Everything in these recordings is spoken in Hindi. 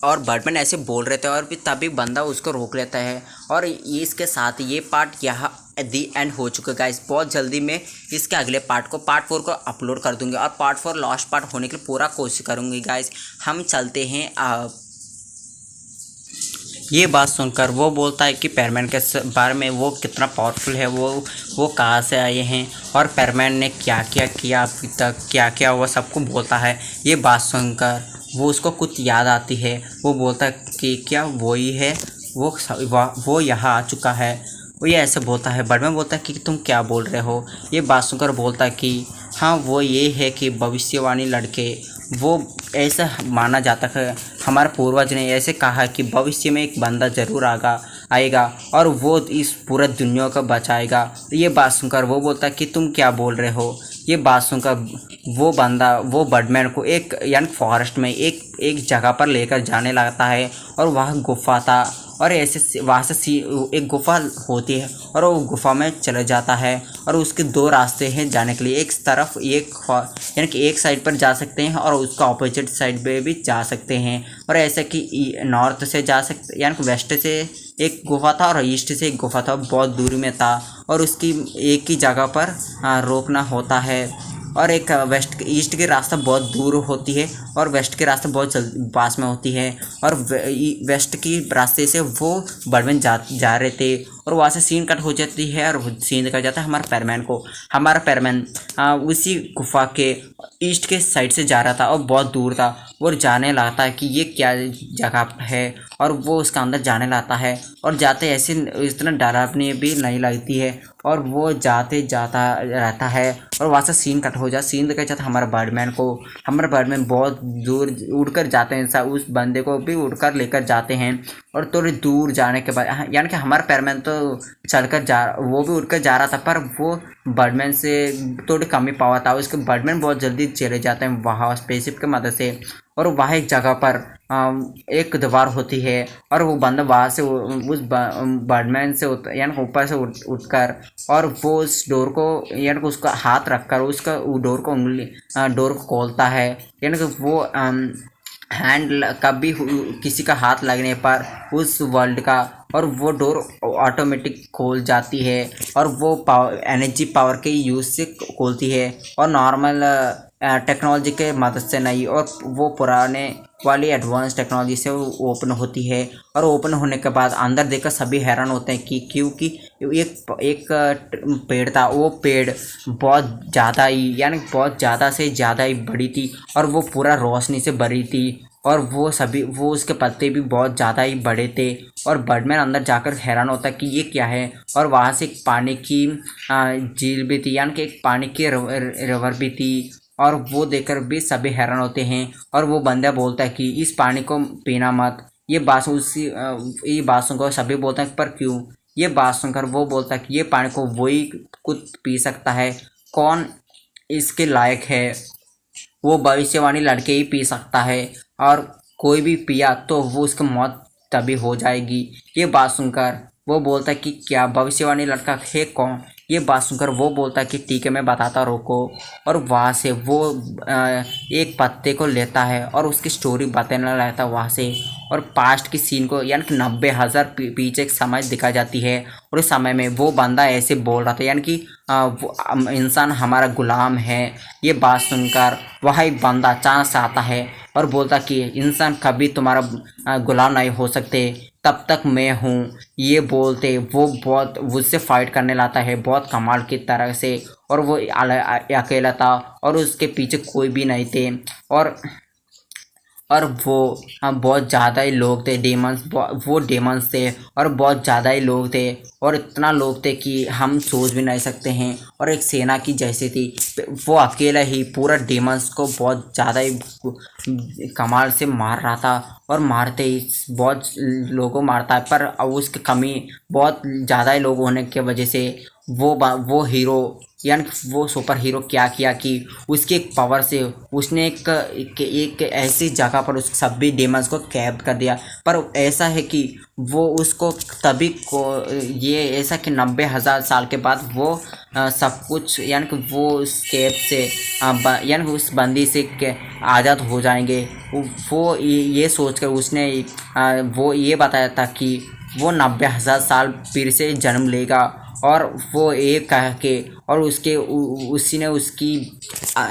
और बर्डमैन ऐसे बोल रहे थे और फिर तभी बंदा उसको रोक लेता है। और ये इसके साथ ये पार्ट यहाँ दी एंड हो चुका है गाइस। बहुत जल्दी मैं इसके अगले पार्ट 4 को अपलोड कर दूंगी और पार्ट 4 लास्ट पार्ट होने के लिए पूरा कोशिश करूँगी गाइस। हम चलते हैं ये बात सुनकर वो बोलता है कि पैरमैन के बारे में, वो कितना पावरफुल है, वो कहाँ से आए हैं और पैरमैन ने क्या क्या किया अभी तक, क्या क्या हुआ, सबको बोलता है। ये बात सुनकर वो उसको कुछ याद आती है। वो बोलता है कि क्या वो ही है, वो यहाँ आ चुका है। वो ये ऐसे बोलता है। बर्डमैन बोलता है कि तुम क्या बोल रहे हो। ये बात सुनकर बोलता है कि हाँ वो ये है कि भविष्यवाणी लड़के, वो ऐसा माना जाता है, हमारे पूर्वज ने ऐसे कहा कि भविष्य में एक बंदा ज़रूर आएगा और वो इस पूरे दुनिया को बचाएगा। ये बात सुनकर वो बोलता है कि तुम क्या बोल रहे हो। ये बात सुनकर वो बंदा वो बर्डमैन को एक यानी फॉरेस्ट में एक जगह पर लेकर जाने लगता है और वह गुफा था और ऐसे वहाँ से एक गुफा होती है और वो गुफा में चले जाता है। और उसके दो रास्ते हैं जाने के लिए, एक तरफ यानी कि एक साइड पर जा सकते हैं और उसका ऑपोजिट साइड पे भी जा सकते हैं। और ऐसे कि नॉर्थ से जा सकते यानी कि वेस्ट से एक गुफा था और ईस्ट से एक गुफा था, बहुत दूरी में था और उसकी एक ही जगह पर रोकना होता है। और एक ईस्ट की रास्ता बहुत दूर होती है और वेस्ट की रास्ता बहुत पास में होती है। और वेस्ट की रास्ते से वो बर्डमैन जा रहे थे और वहाँ से सीन कट हो जाती है और सीन दिखा जाता है हमारा पैरमैन उसी गुफा के ईस्ट के साइड से जा रहा था और बहुत दूर था। वो जाने लगता है कि ये क्या जगह है और वो उसका अंदर जाने लगता है और जाते ऐसे इतना डरावनी भी नहीं लगती है और वो जाता रहता है। और वहाँ से सीन कट हो जाता, सीन देखा जाता है हमारा बर्डमैन बहुत दूर उड़कर जाते हैं, उस बंदे को भी उड़कर लेकर जाते हैं। और थोड़ी दूर जाने के बाद यानी कि हमारा पैरमैन तो वो भी उड़कर जा रहा था पर वो बर्डमैन से थोड़ी कमी पावर था उसके। बर्डमैन बहुत जल्दी चले जाते हैं वहाँ स्पेसशिप की मदद से और वहाँ एक जगह पर एक दीवार होती है और वो बंदा वहाँ से उस बर्डमैन से यानी ऊपर से उठकर और वो उस डोर को यानी कि उसका हाथ रखकर उसका डोर को खोलता है। यानी कि वो हैंड कभी किसी का हाथ लगने पर उस वर्ल्ड का और वो डोर ऑटोमेटिक खोल जाती है और वो एनर्जी पावर के यूज़ से खोलती है और नॉर्मल टेक्नोलॉजी के मदद से नहीं, और वो पुराने वाली एडवांस टेक्नोलॉजी से ओपन होती है। और ओपन होने के बाद अंदर देखकर सभी हैरान होते हैं कि क्योंकि एक पेड़ था, वो पेड़ बहुत ज़्यादा ही यानी बहुत ज़्यादा से ज़्यादा ही बड़ी थी और वो पूरा रोशनी से भरी थी और वो उसके पत्ते भी बहुत ज़्यादा ही बड़े थे। और बर्डमैन अंदर जाकर हैरान होता है कि ये क्या है। और वहाँ से एक पानी की झील भी थी यानी कि एक पानी की रिवर भी थी और वो देखकर भी सभी हैरान होते हैं। और वो बंदा बोलता है कि इस पानी को पीना मत। ये बात सुनकर सभी बोलते हैं पर क्यों। ये बात सुनकर वो बोलता है कि ये पानी को वही खुद पी सकता है, कौन इसके लायक है, वो भविष्यवाणी लड़के ही पी सकता है और कोई भी पिया तो वो उसकी मौत तभी हो जाएगी। ये बात सुनकर वो बोलता है कि क्या भविष्यवाणी लड़का है कौन। ये बात सुनकर वो बोलता है कि ठीक है मैं बताता रुको। और वहाँ से वो एक पत्ते को लेता है और उसकी स्टोरी बताने लगता है वहाँ से। और पास्ट की सीन को यानी कि 90,000 पीछे एक समय दिखा जाती है और उस समय में वो बंदा ऐसे बोल रहा था यानी कि वो इंसान हमारा गुलाम है। ये बात सुनकर वह एक बंदा अचानक से आता है और बोलता कि इंसान कभी तुम्हारा गुलाम नहीं हो सकते, तब तक मैं हूँ। ये बोलते वो बहुत उससे फाइट करने लाता है बहुत कमाल की तरह से और वो अकेला था और उसके पीछे कोई भी नहीं थे। और वो बहुत ज़्यादा ही लोग थे वो डेमंस थे और बहुत ज़्यादा ही लोग थे और इतना लोग थे कि हम सोच भी नहीं सकते हैं। और एक सेना की जैसी थी, वो अकेला ही पूरा डेमंस को बहुत ज़्यादा ही कमाल से मार रहा था और मारते ही बहुत लोगों मारता है पर अब उसकी कमी बहुत ज़्यादा ही लोग होने की वजह से वो हीरो यानी कि वो सुपर हीरो क्या किया कि उसके एक पावर से उसने एक ऐसी जगह पर उस सभी डेमंस को कैद कर दिया। पर ऐसा है कि वो उसको तभी को ये ऐसा कि 90,000 साल के बाद वो सब कुछ यानी कि वो उस कैद से यानी कि उस बंदी से आज़ाद हो जाएंगे। वो ये सोचकर उसने वो ये बताया था कि वो 90,000 साल फिर से जन्म लेगा। और वो एक कह के और उसी ने उसकी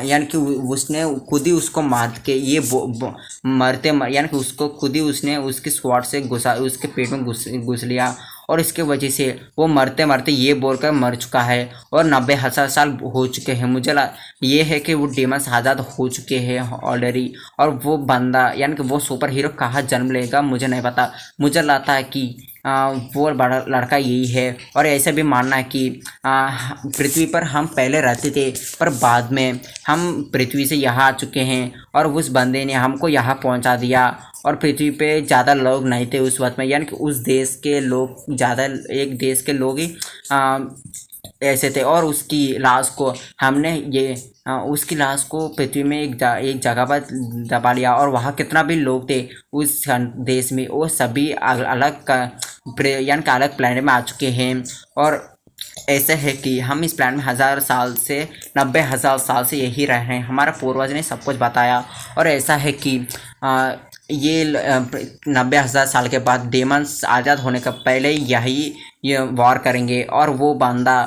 यानी कि उसने खुद ही उसको मार के ये यानी कि उसको खुद ही उसने उसके स्वॉर्ड से घुसा उसके पेट में घुस लिया। और इसके वजह से वो मरते मरते ये बोलकर मर चुका है और 90,000 साल हो चुके हैं। मुझे ये है कि वो डेमंस आज़ाद हो चुके हैं ऑलरेडी। और वो बंदा यानी कि वो सुपर हीरो कहाँ जन्म लेगा मुझे नहीं पता। मुझे लगता है कि वो बड़ा लड़का यही है। और ऐसा भी मानना है कि पृथ्वी पर हम पहले रहते थे पर बाद में हम पृथ्वी से यहाँ आ चुके हैं और उस बंदे ने हमको यहाँ पहुँचा दिया। और पृथ्वी पे ज़्यादा लोग नहीं थे उस वक्त में, यानी कि उस देश के लोग ज़्यादा एक देश के लोग ही ऐसे थे। और उसकी लाश को हमने उसकी लाश को पृथ्वी में एक जगह पर दबा लिया। और वहाँ कितना भी लोग थे उस देश में वो सभी अलग यानी कि अलग प्लैनेट में आ चुके हैं। और ऐसे है कि हम इस प्लान में 1000 साल से 90,000 साल से यही रह रहे हैं। हमारा पूर्वज ने सब कुछ बताया। और ऐसा है कि ये 90,000 साल के बाद डेमंस आज़ाद होने का पहले ये वॉर करेंगे। और वो बंदा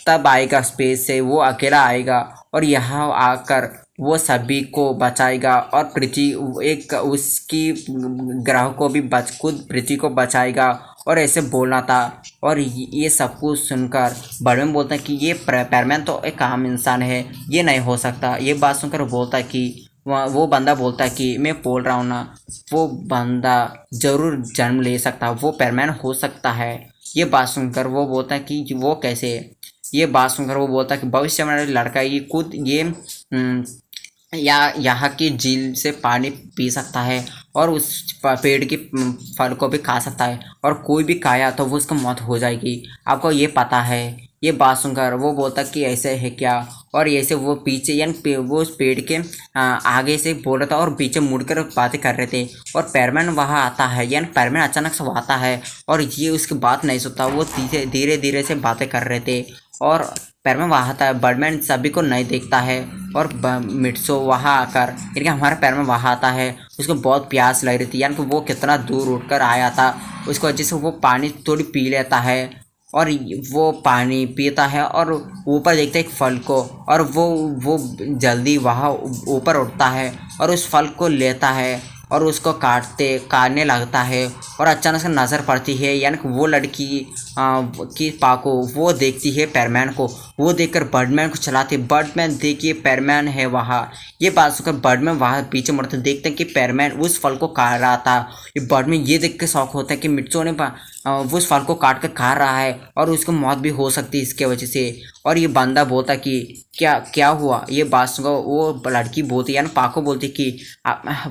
तब आएगा स्पेस से, वो अकेला आएगा और यहाँ आकर वो सभी को बचाएगा। और पृथ्वी एक उसकी ग्रह को भी खुद पृथ्वी को बचाएगा। और ऐसे बोलना था। और ये सब कुछ सुनकर बर्डमैन बोलता है कि ये पैरमैन तो एक आम इंसान है, ये नहीं हो सकता। ये बात सुनकर बोलता है कि वो बंदा बोलता है कि मैं बोल रहा हूँ ना, वो बंदा ज़रूर जन्म ले सकता, वो पैरमैन हो सकता है। ये बात सुनकर वो बोलता है कि वो कैसे। ये बात सुनकर वो बोलता है कि भविष्य में लड़का ये खुद ये यहाँ की झील से पानी पी सकता है और उस पेड़ की फल को भी खा सकता है। और कोई भी खाया तो वो उसको मौत हो जाएगी, आपको ये पता है। ये बात सुनकर वो बोलता कि ऐसे है क्या। और ऐसे वो पीछे यानी वो उस पेड़ के आगे से बोल रहा था और पीछे मुड़कर बातें कर रहे थे। और पैरमैन वहाँ आता है, यानी पैरमैन अचानक से आता है और ये उसकी बात नहीं सुनता। वो धीरे धीरे से बातें कर रहे थे। और पैरमैन वहाँ आता है, बर्डमैन सभी को नहीं देखता है। और मिट्सो वहाँ आकर यानी कि हमारा पैरमैन वहाँ आता है, उसको बहुत प्यास लग रही थी, यानी कि वो कितना दूर उठकर आया था। उसकी वजह से वो पानी थोड़ी पी लेता है। और वो पानी पीता है और ऊपर देखता है एक फल को। और वो जल्दी वहाँ ऊपर उठता है और उस फल को लेता है और उसको काटने लगता है। और अचानक से नज़र पड़ती है, यानी कि वो लड़की की पाको वो देखती है पैरमैन को। वो देखकर बर्डमैन को चलाती है। बर्डमैन देखिए पैरमैन है वहाँ। ये बात सुनकर बर्डमैन वहाँ पीछे मुड़ते देखते हैं कि पैरमैन उस फल को काट रहा था। ये बर्डमैन ये देख के शौक होता है कि मिट्सो ने वो उस फल को काट कर खा रहा है और उसको मौत भी हो सकती है इसके वजह से। और ये बंदा बोलता कि क्या हुआ। ये बात सुनकर वो लड़की बोलती यानी पाको बोलती कि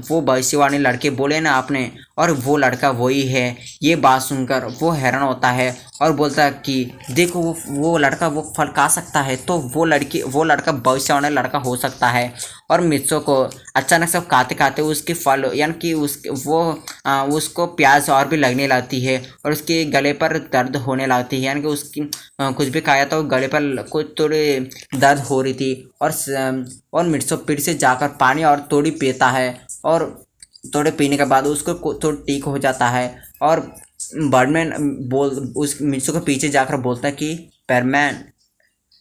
वो भविष्यवाणी लड़के बोले ना आपने, और वो लड़का वही है। ये बात सुनकर वो हैरान होता है और बोलता है कि देखो वो लड़का वो फल खा सकता है, तो वो लड़का भविष्यवाणी लड़का हो सकता है। और मित्सो को अचानक से खाते खाते उसके फल यानी कि उसको प्यास और भी लगने लगती है और उसके गले पर दर्द होने लगती है, यानी कि उसकी कुछ भी खाया तो गले पर कुछ थोड़ी दर्द हो रही थी। और मिट्सो फिर से जाकर पानी और थोड़ी पीता है और थोड़े पीने के बाद उसको थोड़ा ठीक हो जाता है। और बर्डमैन उस मिट्सो के पीछे जाकर बोलता है कि पैरमैन।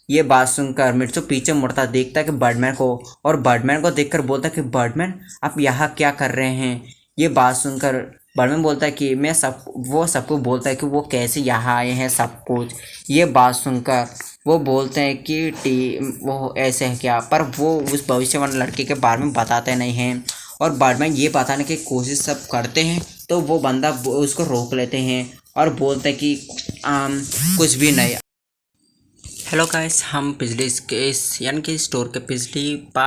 ये बात सुनकर मिट्सो पीछे मुड़ता देखता है कि बर्डमैन को, और बर्डमैन को देखकर बोलता है कि बर्डमैन आप यहाँ क्या कर रहे हैं। ये बात सुनकर बर्डमैन बोलता है कि मैं सबको बोलता है कि वो कैसे यहाँ आए हैं सब कुछ। ये बात सुनकर वो बोलते हैं कि वो ऐसे है क्या, पर वो उस भविष्यवाणी लड़के के बारे में बताते नहीं हैं। और बर्डमैन ये बताने की कोशिश सब करते हैं तो वो बंदा उसको रोक लेते हैं और बोलते हैं कि कुछ भी नहीं। हेलो गाइस, हम पिछले यानी कि स्टोर के पिछली पार्ट